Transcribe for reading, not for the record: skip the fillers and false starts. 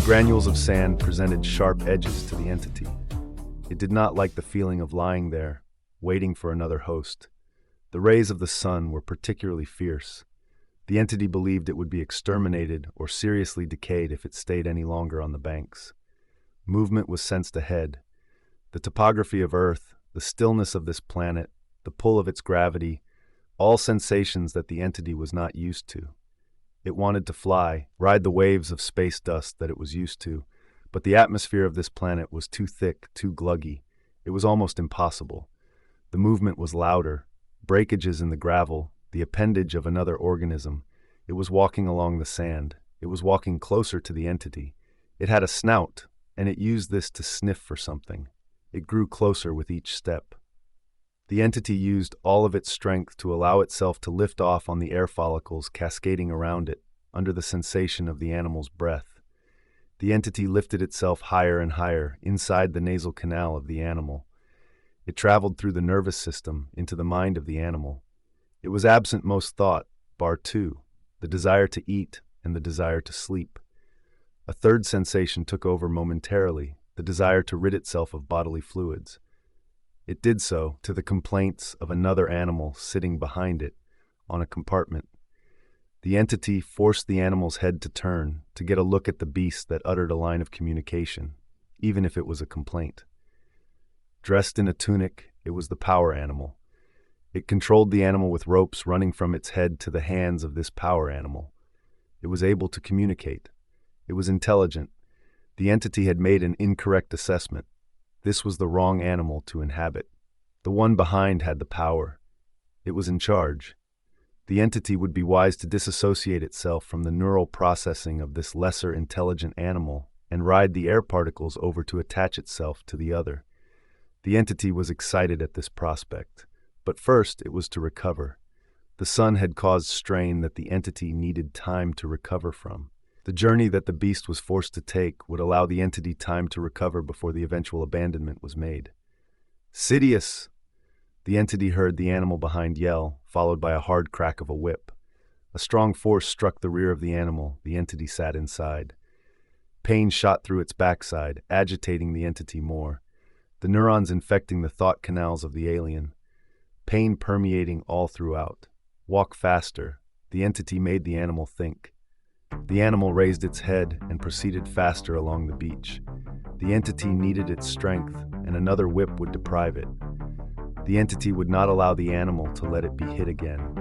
Granules of sand presented sharp edges to the entity. It did not like the feeling of lying there, waiting for another host. The rays of the sun were particularly fierce. The entity believed it would be exterminated or seriously decayed if it stayed any longer on the banks. Movement was sensed ahead. The topography of Earth, the stillness of this planet, the pull of its gravity, all sensations that the entity was not used to. It wanted to fly, ride the waves of space dust that it was used to, but the atmosphere of this planet was too thick, too gluggy. It was almost impossible. The movement was louder, breakages in the gravel, the appendage of another organism. It was walking along the sand. It was walking closer to the entity. It had a snout, and it used this to sniff for something. It grew closer with each step. The entity used all of its strength to allow itself to lift off on the air follicles cascading around it, under the sensation of the animal's breath. The entity lifted itself higher and higher, inside the nasal canal of the animal. It traveled through the nervous system, into the mind of the animal. It was absent most thought, bar two, the desire to eat and the desire to sleep. A third sensation took over momentarily, the desire to rid itself of bodily fluids. It did so to the complaints of another animal sitting behind it on a compartment. The entity forced the animal's head to turn to get a look at the beast that uttered a line of communication, even if it was a complaint. Dressed in a tunic, it was the power animal. It controlled the animal with ropes running from its head to the hands of this power animal. It was able to communicate. It was intelligent. The entity had made an incorrect assessment. This was the wrong animal to inhabit. The one behind had the power. It was in charge. The entity would be wise to disassociate itself from the neural processing of this lesser intelligent animal and ride the air particles over to attach itself to the other. The entity was excited at this prospect, but first it was to recover. The sun had caused strain that the entity needed time to recover from. The journey that the beast was forced to take would allow the entity time to recover before the eventual abandonment was made. "Sidious!" The entity heard the animal behind yell, followed by a hard crack of a whip. A strong force struck the rear of the animal. The entity sat inside. Pain shot through its backside, agitating the entity more. The neurons infecting the thought canals of the alien. Pain permeating all throughout. Walk faster. The entity made the animal think. The animal raised its head and proceeded faster along the beach. The entity needed its strength, and another whip would deprive it. The entity would not allow the animal to let it be hit again.